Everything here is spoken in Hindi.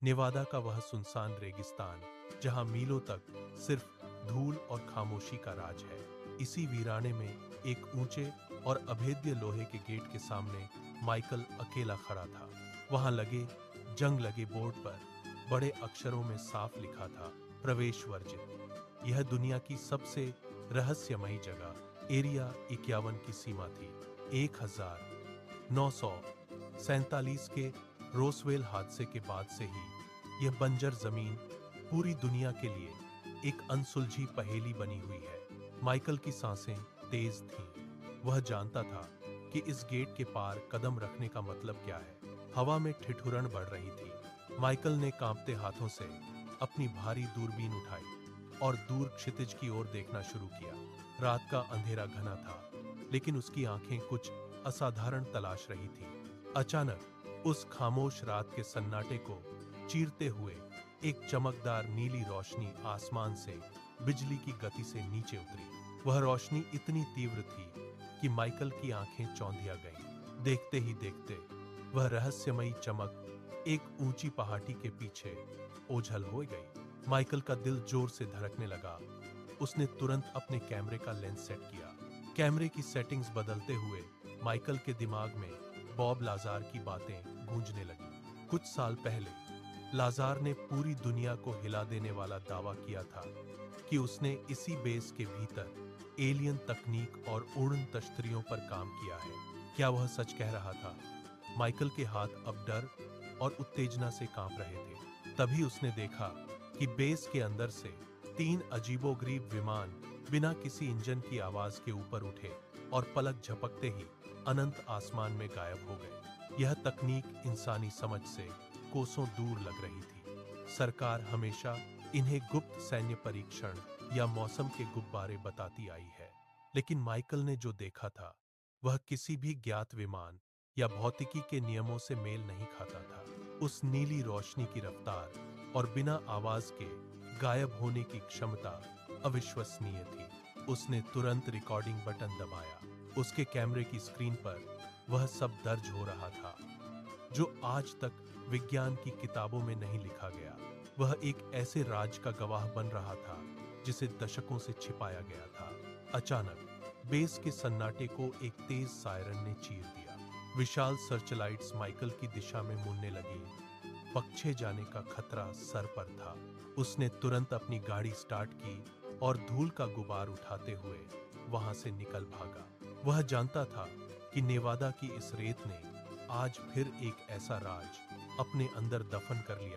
नेवादा का वह सुनसान रेगिस्तान जहां मीलों तक सिर्फ धूल और खामोशी का राज है। इसी वीराने में एक ऊंचे और अभेद्य लोहे के गेट के सामने माइकल अकेला खड़ा था। वहां जंग लगे बोर्ड पर बड़े अक्षरों में साफ लिखा था, प्रवेश वर्जित। यह दुनिया की सबसे रहस्यमयी जगह एरिया 51 की सीमा थी। 1947 के रोसवेल हादसे के बाद से ही यह बंजर जमीन पूरी दुनिया के लिए एक अनसुलझी पहेली बनी हुई है। माइकल की सांसें तेज थीं। वह जानता था कि इस गेट के पार कदम रखने का मतलब क्या है। हवा में ठिठुरन बढ़ रही थी। माइकल ने कांपते हाथों से अपनी भारी दूरबीन उठाई और दूर क्षितिज की ओर देखना शुरू किया। रात का अंधेरा घना था, लेकिन उसकी आंखें कुछ असाधारण तलाश रही थी। अचानक उस खामोश रात के सन्नाटे को चीरते हुए एक चमकदार नीली रोशनी आसमान से बिजली की गति से नीचे उतरी। वह रोशनी इतनी तीव्र थी कि माइकल की आंखें चौंधिया गईं। देखते ही देखते वह रहस्यमयी चमक एक ऊंची पहाड़ी के पीछे ओझल हो गई। माइकल का दिल जोर से धड़कने लगा। उसने तुरंत अपने कैमरे का लेंस सेट किया। कैमरे की सेटिंग्स बदलते हुए माइकल के दिमाग में बॉब लाजार की बातें गूंजने लगी। कुछ साल पहले लाजार ने पूरी दुनिया को हिला देने वाला दावा किया था कि उसने इसी बेस के भीतर एलियन तकनीक और उड़न तश्तरियों पर काम किया है। क्या वह सच कह रहा था? माइकल के हाथ अब डर और उत्तेजना से कांप रहे थे। तभी उसने देखा कि बेस के अंदर से 3 अजीबोगरीब विमान बिना किसी इंजन की आवाज के ऊपर उठे और पलक झपकते ही अनंत आसमान में गायब हो गए। यह तकनीक इंसानी समझ से कोसों दूर लग रही थी। सरकार हमेशा इन्हें गुप्त सैन्य परीक्षण या मौसम के गुब्बारे बताती आई है, लेकिन माइकल ने जो देखा था वह किसी भी ज्ञात विमान या भौतिकी के नियमों से मेल नहीं खाता था। उस नीली रोशनी की रफ्तार और बिना आवाज के गायब होने की क्षमता अविश्वसनीय थी। उसने तुरंत रिकॉर्डिंग बटन दबाया। उसके कैमरे की स्क्रीन पर वह सब दर्ज हो रहा था जो आज तक विज्ञान की किताबों में नहीं लिखा गया। वह एक ऐसे राज का गवाह बन रहा था जिसे दशकों से छिपाया गया था। अचानक बेस के सन्नाटे को एक तेज सायरन ने चीर दिया। विशाल सर्चलाइट्स माइकल की दिशा में मुड़ने लगी। पक्षे जाने का खतरा सर पर था। उसने तुरंत अपनी गाड़ी स्टार्ट की और धूल का गुबार उठाते हुए वहां से निकल भागा। वह जानता था कि नेवादा की इस रेत ने आज फिर एक ऐसा राज अपने अंदर दफन कर लिया